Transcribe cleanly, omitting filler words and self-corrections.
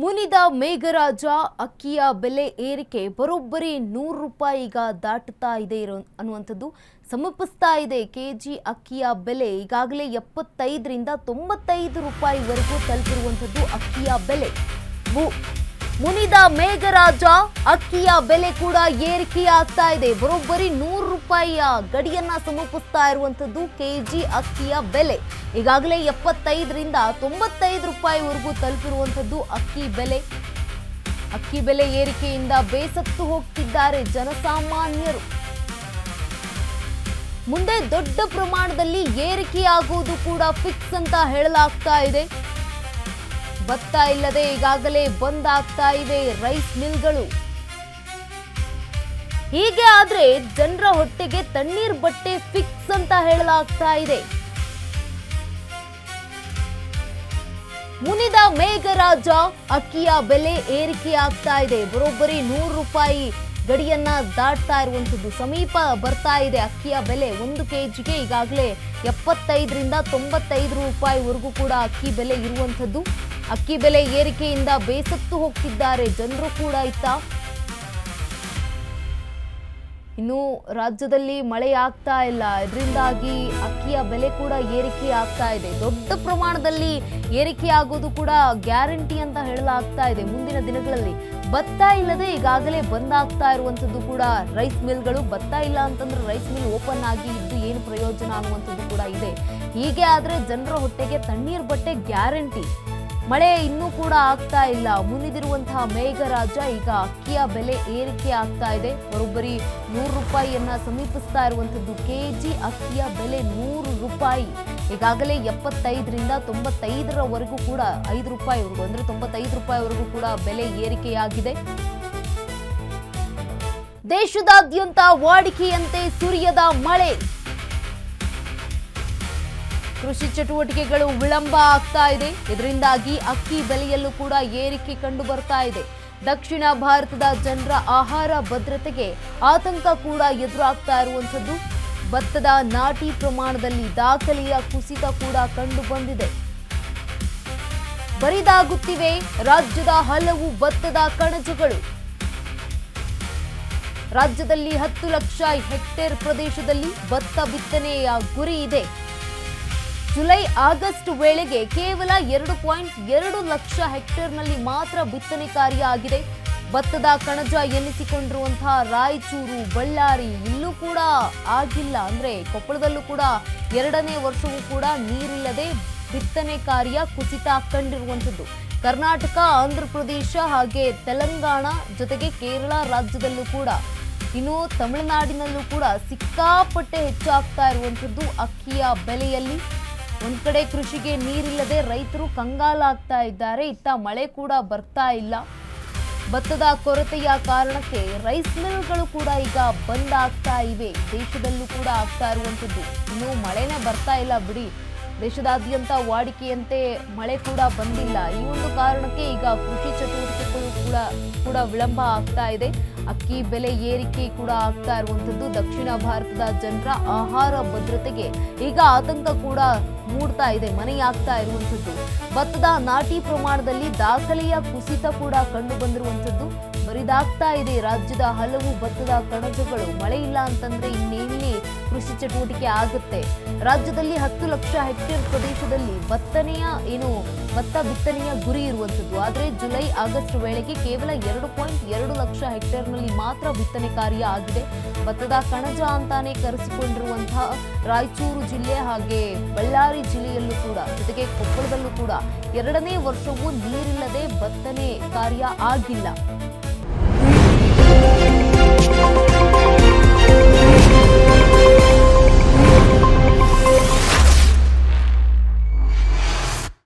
ಮುನಿದ ಮೇಘರಾಜ ಅಕ್ಕಿಯ ಬೆಲೆ ಏರಿಕೆ ಬರೋಬ್ಬರಿ 100 ರೂಪಾಯಿ ಈಗ ದಾಟುತ್ತಾ ಇದೆ ಅನ್ನುವಂಥದ್ದು ಸಮೀಪಿಸ್ತಾ ಇದೆ. ಕೆಜಿ ಅಕ್ಕಿಯ ಬೆಲೆ ಈಗಾಗಲೇ 75 ರಿಂದ 95 ರೂಪಾಯಿವರೆಗೂ ತಲುಪಿರುವಂಥದ್ದು ಅಕ್ಕಿಯ ಬೆಲೆ. ಮುನಿದ ಮೇಘರಾಜ ಅಕ್ಕಿಯ ಬೆಲೆ ಕೂಡ ಏರಿಕೆಯಾಗ್ತಾ ಇದೆ. ಬರೋಬ್ಬರಿ 100 ರೂಪಾಯಿಯ ಗಡಿಯನ್ನ ಸಮೀಪಿಸ್ತಾ ಇರುವಂಥದ್ದು ಕೆಜಿ ಅಕ್ಕಿಯ ಬೆಲೆ. ಈಗಾಗಲೇ 75 ರಿಂದ 95 ರೂಪಾಯಿವರೆಗೂ ತಲುಪಿರುವಂಥದ್ದು ಅಕ್ಕಿ ಬೆಲೆ. ಅಕ್ಕಿ ಬೆಲೆ ಏರಿಕೆಯಿಂದ ಬೇಸತ್ತು ಹೋಗ್ತಿದ್ದಾರೆ ಜನಸಾಮಾನ್ಯರು. ಮುಂದೆ ದೊಡ್ಡ ಪ್ರಮಾಣದಲ್ಲಿ ಏರಿಕೆಯಾಗುವುದು ಕೂಡ ಫಿಕ್ಸ್ ಅಂತ ಹೇಳಲಾಗ್ತಾ ಇದೆ. ಭತ್ತ ಇಲ್ಲದೆ ಈಗಾಗಲೇ ಬಂದ್ ಆಗ್ತಾ ಇವೆ ರೈಸ್ ಮಿಲ್ಗಳು. ಹೀಗೆ ಆದ್ರೆ ಜನರ ಹೊಟ್ಟೆಗೆ ತಣ್ಣೀರ್ ಬಟ್ಟೆ ಫಿಕ್ಸ್ ಅಂತ ಹೇಳಲಾಗ್ತಾ ಇದೆ. ಮುನಿದ ಮೇಘರಾಜ ಅಕ್ಕಿಯ ಬೆಲೆ ಏರಿಕೆಯಾಗ್ತಾ ಇದೆ. ಬರೋಬ್ಬರಿ 100 ರೂಪಾಯಿ ಗಡಿಯನ್ನ ದಾಟ್ತಾ ಇರುವಂಥದ್ದು ಸಮೀಪ ಬರ್ತಾ ಇದೆ. ಅಕ್ಕಿಯ ಬೆಲೆ 1 ಕೆಜಿಗೆ ಈಗಾಗಲೇ 75 ರಿಂದ 95 ರೂಪಾಯಿವರೆಗೂ ಕೂಡ ಅಕ್ಕಿ ಬೆಲೆ ಇರುವಂಥದ್ದು. ಅಕ್ಕಿ ಬೆಲೆ ಏರಿಕೆಯಿಂದ ಬೇಸತ್ತು ಹೋಗ್ತಿದ್ದಾರೆ ಜನರು ಕೂಡ. ಇನ್ನು ರಾಜ್ಯದಲ್ಲಿ ಮಳೆ ಆಗ್ತಾ ಇಲ್ಲ, ಇದರಿಂದಾಗಿ ಅಕ್ಕಿಯ ಬೆಲೆ ಕೂಡ ಏರಿಕೆ ಆಗ್ತಾ ಇದೆ. ದೊಡ್ಡ ಪ್ರಮಾಣದಲ್ಲಿ ಏರಿಕೆ ಆಗೋದು ಕೂಡ ಗ್ಯಾರಂಟಿ ಅಂತ ಹೇಳಲಾಗ್ತಾ ಇದೆ. ಮುಂದಿನ ದಿನಗಳಲ್ಲಿ ಭತ್ತ ಇಲ್ಲದೆ ಈಗಾಗಲೇ ಬಂದ್ ಆಗ್ತಾ ಇರುವಂತದ್ದು ಕೂಡ ರೈಸ್ ಮಿಲ್ಗಳು. ಭತ್ತ ಇಲ್ಲ ಅಂತಂದ್ರೆ ರೈಸ್ ಮಿಲ್ ಓಪನ್ ಆಗಿ ಇದ್ದು ಏನು ಪ್ರಯೋಜನ ಅನ್ನುವಂಥದ್ದು ಕೂಡ ಇದೆ. ಹೀಗೆ ಆದ್ರೆ ಜನರ ಹೊಟ್ಟೆಗೆ ತಣ್ಣೀರ್ ಬಟ್ಟೆ ಗ್ಯಾರಂಟಿ. ಮಳೆ ಇನ್ನೂ ಕೂಡ ಆಗ್ತಾ ಇಲ್ಲ. ಮುನಿದಿರುವಂತಹ ಮೇಘರಾಜ ಈಗ ಅಕ್ಕಿಯ ಬೆಲೆ ಏರಿಕೆ ಆಗ್ತಾ ಇದೆ. ಬರೋಬ್ಬರಿ 100 ರೂಪಾಯಿಯನ್ನ ಸಮೀಪಿಸ್ತಾ ಇರುವಂತದ್ದು ಕೆಜಿ ಅಕ್ಕಿಯ ಬೆಲೆ 100 ರೂಪಾಯಿ. ಈಗಾಗಲೇ 75 ರಿಂದ 95ರವರೆಗೂ ಕೂಡ 5 ರೂಪಾಯಿವರೆಗೂ ಅಂದ್ರೆ 95 ರೂಪಾಯಿವರೆಗೂ ಕೂಡ ಬೆಲೆ ಏರಿಕೆಯಾಗಿದೆ. ದೇಶದಾದ್ಯಂತ ವಾಡಿಕೆಯಂತೆ ಸುರಿಯದ ಮಳೆ. ಕೃಷಿ ಚಟುವಟಿಕೆಗಳು ವಿಳಂಬ ಆಗ್ತಾ ಇದೆ. ಇದರಿಂದಾಗಿ ಅಕ್ಕಿ ಬೆಲೆಯಲ್ಲೂ ಕೂಡ ಏರಿಕೆ ಕಂಡು ಬರ್ತಾ ಇದೆ. ದಕ್ಷಿಣ ಭಾರತದ ಜನರ ಆಹಾರ ಭದ್ರತೆಗೆ ಆತಂಕ ಕೂಡ ಎದುರಾಗ್ತಾ ಇರುವಂಥದ್ದು. ಭತ್ತದ ನಾಟಿ ಪ್ರಮಾಣದಲ್ಲಿ ದಾಖಲೆಯ ಕುಸಿತ ಕೂಡ ಕಂಡು ಬಂದಿದೆ. ಬರಿದಾಗುತ್ತಿವೆ ರಾಜ್ಯದ ಹಲವು ಭತ್ತದ ಕಣಜಗಳು. ರಾಜ್ಯದಲ್ಲಿ 10 ಲಕ್ಷ ಹೆಕ್ಟೇರ್ ಪ್ರದೇಶದಲ್ಲಿ ಭತ್ತ ಬಿತ್ತನೆಯ ಗುರಿ ಇದೆ. ಜುಲೈ ಆಗಸ್ಟ್ ವೇಳೆಗೆ ಕೇವಲ 2.2 ಲಕ್ಷ ಹೆಕ್ಟೇರ್ನಲ್ಲಿ ಮಾತ್ರ ಬಿತ್ತನೆ ಕಾರ್ಯ ಆಗಿದೆ. ಭತ್ತದ ಕಣಜ ಎನ್ನಿಸಿಕೊಂಡಿರುವಂತಹ ರಾಯಚೂರು, ಬಳ್ಳಾರಿ ಇಲ್ಲೂ ಕೂಡ ಆಗಿಲ್ಲ. ಅಂದ್ರೆ ಕೊಪ್ಪಳದಲ್ಲೂ ಕೂಡ 2ನೇ ವರ್ಷವೂ ಕೂಡ ನೀರಿಲ್ಲದೆ ಬಿತ್ತನೆ ಕಾರ್ಯ ಕುಸಿತ ಕಂಡಿರುವಂಥದ್ದು. ಕರ್ನಾಟಕ, ಆಂಧ್ರ ಪ್ರದೇಶ ಹಾಗೆ ತೆಲಂಗಾಣ ಜೊತೆಗೆ ಕೇರಳ ರಾಜ್ಯದಲ್ಲೂ ಕೂಡ, ಇನ್ನು ತಮಿಳುನಾಡಿನಲ್ಲೂ ಕೂಡ ಸಿಕ್ಕಾಪಟ್ಟೆ ಹೆಚ್ಚಾಗ್ತಾ ಇರುವಂಥದ್ದು ಅಕ್ಕಿಯ ಬೆಲೆಯಲ್ಲಿ. ಒಂದ್ ಕಡೆ ಕೃಷಿಗೆ ನೀರಿಲ್ಲದೆ ರೈತರು ಕಂಗಾಲಾಗ್ತಾ ಇದ್ದಾರೆ. ಇತ್ತ ಮಳೆ ಕೂಡ ಬರ್ತಾ ಇಲ್ಲ. ಭತ್ತದ ಕೊರತೆಯ ಕಾರಣಕ್ಕೆ ರೈಸ್ ಮಿಲ್ಗಳು ಕೂಡ ಈಗ ಬಂದ್ ಆಗ್ತಾ ಇವೆ. ದೇಶದಲ್ಲೂ ಕೂಡ ಆಗ್ತಾ ಇರುವಂಥದ್ದು. ಇನ್ನು ಮಳೆನೇ ಬರ್ತಾ ಇಲ್ಲ ಬಿಡಿ, ದೇಶದಾದ್ಯಂತ ವಾಡಿಕೆಯಂತೆ ಮಳೆ ಕೂಡ ಬಂದಿಲ್ಲ. ಈ ಒಂದು ಕಾರಣಕ್ಕೆ ಈಗ ಕೃಷಿ ಚಟುವಟಿಕೆಗಳು ಕೂಡ ವಿಳಂಬ ಆಗ್ತಾ ಇದೆ. ಅಕ್ಕಿ ಬೆಲೆ ಏರಿಕೆ ಕೂಡ ಆಗ್ತಾ ಇರುವಂಥದ್ದು ದಕ್ಷಿಣ ಭಾರತದ ಜನರ ಆಹಾರ ಭದ್ರತೆಗೆ ಈಗ ಆತಂಕ ಕೂಡ ಮೂಡ್ತಾ ಇದೆ, ಮನೆಯಾಗ್ತಾ ಇರುವಂಥದ್ದು. ಭತ್ತದ ನಾಟಿ ಪ್ರಮಾಣದಲ್ಲಿ ದಾಖಲೆಯ ಕುಸಿತ ಕೂಡ ಕಂಡು ಬಂದಿರುವಂಥದ್ದು. ಬರಿದಾಗ್ತಾ ಇದೆ ರಾಜ್ಯದ ಹಲವು ಭತ್ತದ ಕಣಜಗಳು. ಮಳೆ ಇಲ್ಲ ಅಂತಂದ್ರೆ ಇನ್ನೆಲ್ಲಿ ಕೃಷಿ ಚಟುವಟಿಕೆ ಆಗುತ್ತೆ. ರಾಜ್ಯದಲ್ಲಿ 10 ಲಕ್ಷ ಹೆಕ್ಟೇರ್ ಪ್ರದೇಶದಲ್ಲಿ ಭತ್ತ ಬಿತ್ತನೆಯ ಗುರಿ ಇರುವಂಥದ್ದು. ಆದರೆ ಜುಲೈ ಆಗಸ್ಟ್ ವೇಳೆಗೆ ಕೇವಲ 2.2 ಲಕ್ಷ ಹೆಕ್ಟೇರ್ನಲ್ಲಿ ಮಾತ್ರ ಬಿತ್ತನೆ ಕಾರ್ಯ ಆಗಿದೆ. ಭತ್ತದ ಕಣಜ ಅಂತಾನೆ ಕರೆಸಿಕೊಂಡಿರುವಂತಹ ರಾಯಚೂರು ಜಿಲ್ಲೆ ಹಾಗೆ ಬಳ್ಳಾರಿ ಜಿಲ್ಲೆಯಲ್ಲೂ ಕೂಡ ಜೊತೆಗೆ ಕೊಪ್ಪಳದಲ್ಲೂ ಕೂಡ 2ನೇ ವರ್ಷವೂ ನೀರಿಲ್ಲದೆ ಬಿತ್ತನೆ ಕಾರ್ಯ ಆಗಿಲ್ಲ.